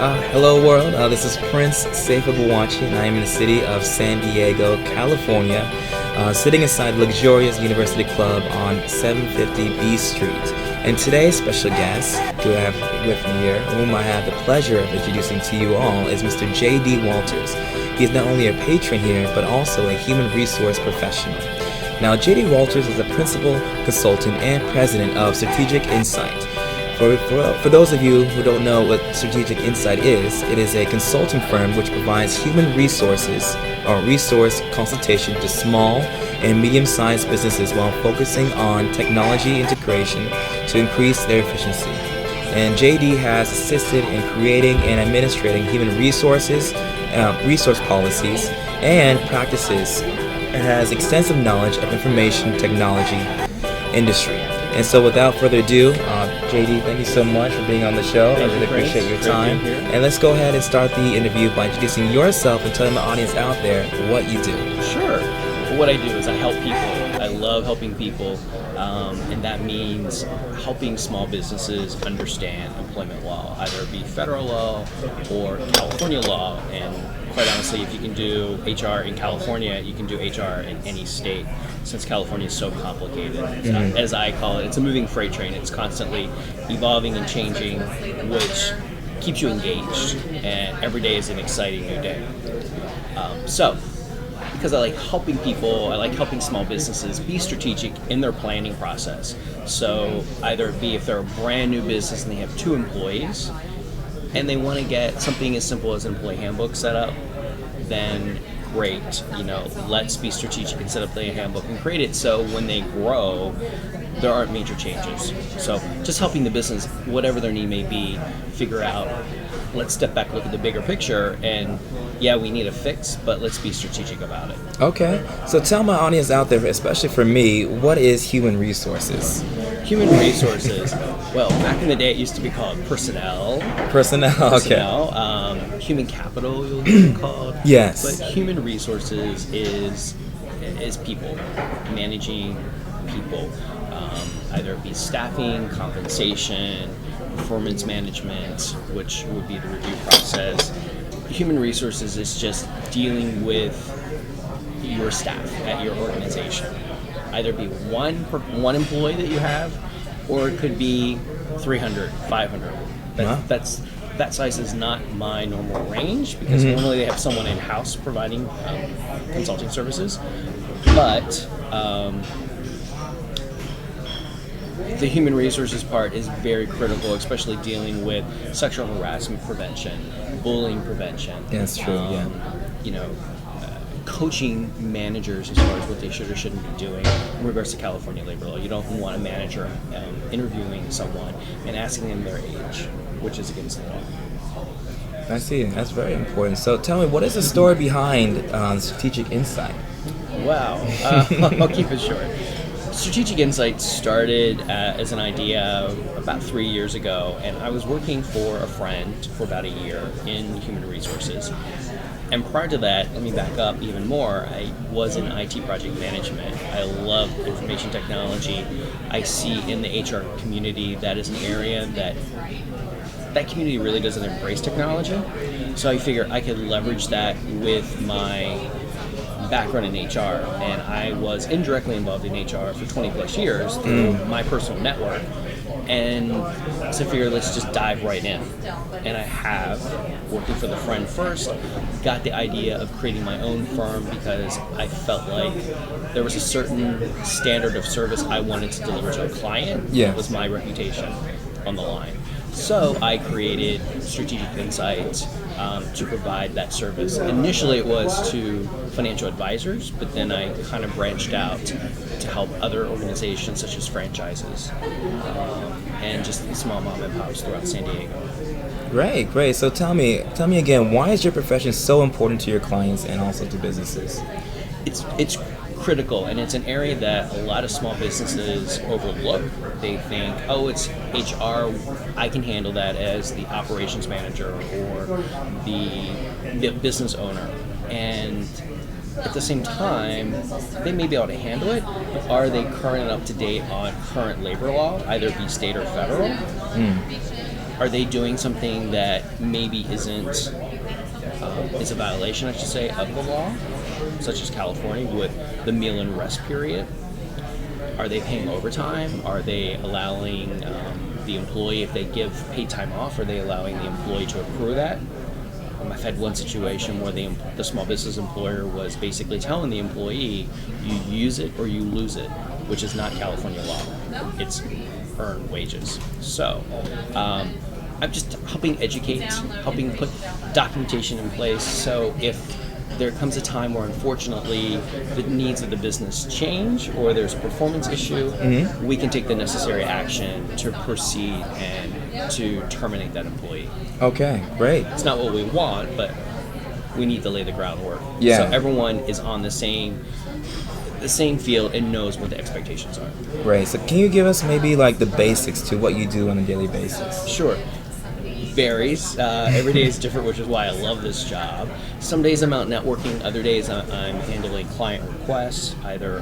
Hello world, this is Prince Sefa-Boakye and I am in the city of San Diego, California, sitting inside the luxurious University Club on 750 B Street. And today's special guest, who I have with me here, whom I have the pleasure of introducing to you all, is Mr. J.D. Walters. He is not only a patron here, but also a human resource professional. Now, J.D. Walters is a principal consultant and president of Strategic Insight. For those of you who don't know what Strategic Insight is, it is a consulting firm which provides human resources or resource consultation to small and medium-sized businesses while focusing on technology integration to increase their efficiency. And JD has assisted in creating and administrating human resources, resource policies, and practices, and has extensive knowledge of information technology industry. And so without further ado, JD, thank you so much for being on the show. I really appreciate your time. And let's go ahead and start the interview by introducing yourself and telling the audience out there what you do. Sure. Well, what I do is I help people. I love helping people, and that means helping small businesses understand employment law, either it be federal law or California law. And quite honestly, if you can do HR in California, you can do HR in any state, since California is so complicated. As I call it, it's a moving freight train. It's constantly evolving and changing, which keeps you engaged, and every day is an exciting new day. Because I like helping people, I like helping small businesses be strategic in their planning process. So either it be if they're a brand new business and they have 2 employees, and they want to get something as simple as an employee handbook set up, then great, let's be strategic and set up the handbook and create it so when they grow, there aren't major changes. So just helping the business, whatever their need may be, figure out, let's step back, look at the bigger picture, and yeah, we need a fix, but let's be strategic about it. Okay, so tell my audience out there, especially for me, what is human resources? Human resources, well, back in the day it used to be called personnel. Okay. Human capital, you'll hear it called. Yes. But human resources is people, managing people, either it be staffing, compensation, performance management, which would be the review process. Human resources is just dealing with your staff at your organization. Either be one employee that you have, or it could be 300, 500. That size is not my normal range, because normally they have someone in-house providing consulting services. But the human resources part is very critical, especially dealing with sexual harassment prevention, bullying prevention. That's true, Coaching managers as far as what they should or shouldn't be doing in regards to California labor law. You don't want a manager interviewing someone and asking them their age, which is against the law. I see. That's very important. So tell me, what is the story behind Strategic Insight? Wow. I'll keep it short. Strategic Insight started as an idea about 3 years ago, and I was working for a friend for about a year in human resources. And prior to that, let me back up even more, I was in IT project management. I love information technology. I see in the HR community that is an area that community really doesn't embrace technology. So I figure I could leverage that with my background in HR, and I was indirectly involved in HR for 20 plus years through my personal network, and so I figured let's just dive right in. And I have, working for the friend first, got the idea of creating my own firm because I felt like there was a certain standard of service I wanted to deliver to a client. Yeah. It was my reputation on the line. So I created Strategic Insights to provide that service. Initially it was to financial advisors, but then I kind of branched out to help other organizations such as franchises and just small mom and pops throughout San Diego. Great. So tell me again, why is your profession so important to your clients and also to businesses? It's critical, and it's an area that a lot of small businesses overlook. They think, oh, it's HR, I can handle that as the operations manager or the business owner. And at the same time, they may be able to handle it, but are they current and up to date on current labor law, either be state or federal? Are they doing something that maybe isn't is a violation, I should say, of the law, such as California with the meal and rest period? Are they paying overtime? Are they allowing the employee, if they give paid time off, are they allowing the employee to accrue that? I've had one situation where the small business employer was basically telling the employee, you use it or you lose it, which is not California law. It's earned wages. So I'm just helping educate, helping put documentation in place, so if there comes a time where unfortunately the needs of the business change or there's a performance issue, we can take the necessary action to proceed and to terminate that employee. Okay, great. It's not what we want, but we need to lay the groundwork. Yeah. So everyone is on the same field and knows what the expectations are. Great. So can you give us maybe like the basics to what you do on a daily basis? Sure. Varies. Every day is different, which is why I love this job. Some days I'm out networking. Other days I'm handling client requests, either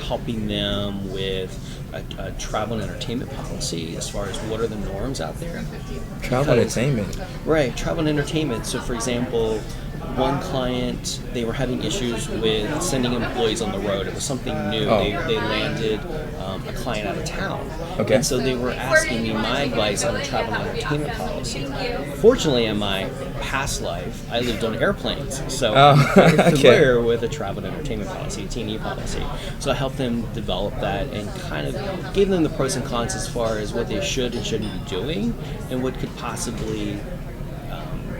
helping them with a travel and entertainment policy as far as what are the norms out there. Travel and entertainment. Right, travel and entertainment. So for example, one client, they were having issues with sending employees on the road. It was something new. Oh. They landed a client out of town. Okay. And so they were asking me my advice on a travel and entertainment policy. Fortunately, in my past life, I lived on airplanes. So I'm very familiar with a travel and entertainment policy, a T&E policy. So I helped them develop that and kind of gave them the pros and cons as far as what they should and shouldn't be doing and what could possibly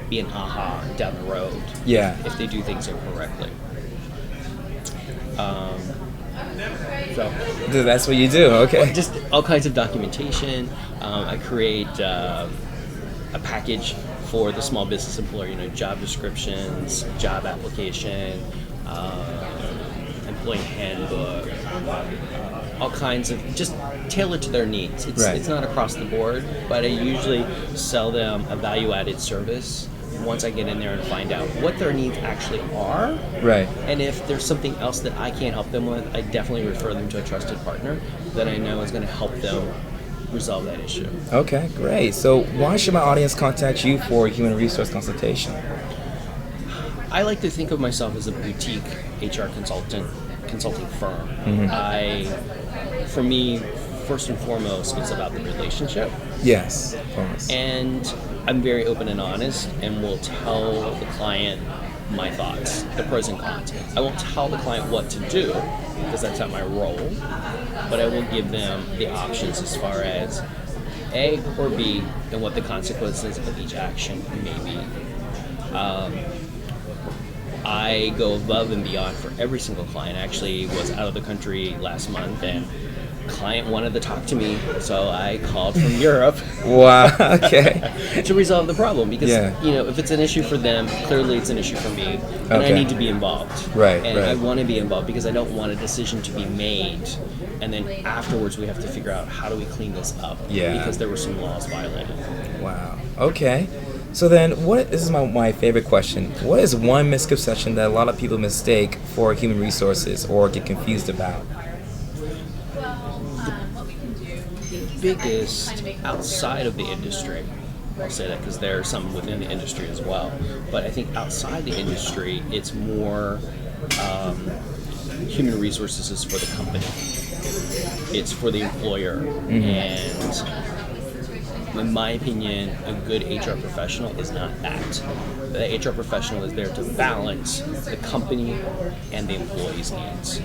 be an aha down the road if they do things incorrectly. So that's what you do, okay. Just all kinds of documentation. I create a package for the small business employer, job descriptions, job application, employee handbook, all kinds of, just tailored to their needs. It's not across the board, but I usually sell them a value-added service once I get in there and find out what their needs actually are. Right. And if there's something else that I can't help them with, I definitely refer them to a trusted partner that I know is going to help them resolve that issue. Okay, great. So why should my audience contact you for human resource consultation? I like to think of myself as a boutique HR consulting firm. For me, first and foremost, it's about the relationship. Yes, of course. And I'm very open and honest and will tell the client my thoughts, the pros and cons. I won't tell the client what to do because that's not my role, but I will give them the options as far as A or B and what the consequences of each action may be. I go above and beyond for every single client. I actually was out of the country last month and client wanted to talk to me, so I called from Europe. Wow, okay. To resolve the problem because, if it's an issue for them, clearly it's an issue for me, and I need to be involved. Right, and I want to be involved because I don't want a decision to be made, and then afterwards we have to figure out how do we clean this up because there were some laws violated. Wow, okay. So then, this is my favorite question. What is one misconception that a lot of people mistake for human resources or get confused about? Biggest outside of the industry, I'll say that because there are some within the industry as well, but I think outside the industry it's more human resources is for the company, it's for the employer. And in my opinion, a good HR professional is not that. The HR professional is there to balance the company and the employee's needs,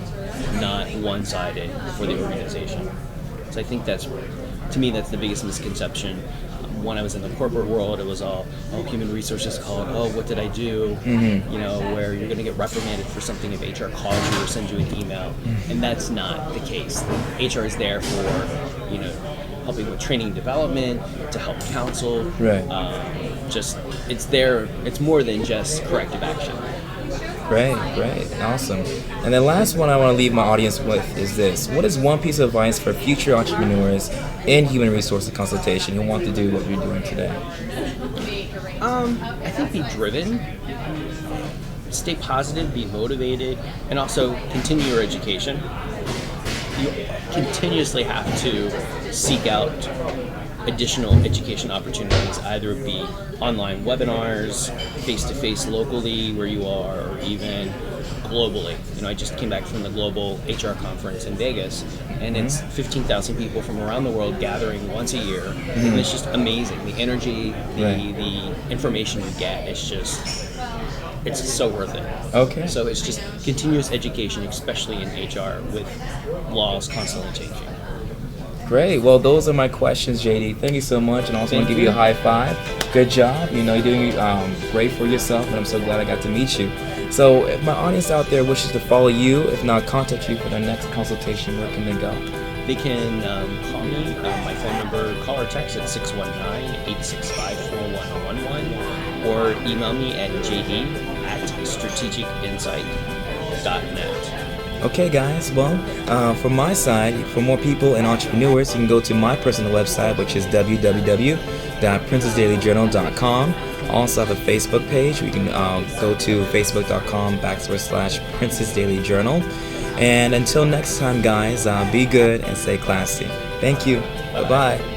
not one-sided for the organization. So I think to me, that's the biggest misconception. When I was in the corporate world, it was all, human resources called, what did I do? Where you're going to get reprimanded for something if HR calls you or sends you an email. And that's not the case. HR is there for, helping with training and development, to help counsel. Right. It's there. It's more than just corrective action. Great, awesome. And the last one I want to leave my audience with is this. What is one piece of advice for future entrepreneurs in human resources consultation who want to do what you're doing today? I think be driven, stay positive, be motivated, and also continue your education. You continuously have to seek out additional education opportunities, either it be online webinars, face-to-face locally where you are, or even globally. I just came back from the global HR conference in Vegas, and it's 15,000 people from around the world gathering once a year, and it's just amazing. The energy, the information you get, it's so worth it. Okay. So it's just continuous education, especially in HR, with laws constantly changing. Great. Well, those are my questions, JD. Thank you so much, and I also want to give you a high five. Good job. You're doing great for yourself, and I'm so glad I got to meet you. So, if my audience out there wishes to follow you, if not contact you for their next consultation, where can they go? They can call me. My phone number, call or text at 619-865-4111, or email me at jd@strategicinsight.net. Okay, guys. Well, from my side, for more people and entrepreneurs, you can go to my personal website, which is www.princessdailyjournal.com. I also have a Facebook page. We can go to facebook.com/Princess Daily Journal. And until next time, guys, be good and stay classy. Thank you. Bye-bye.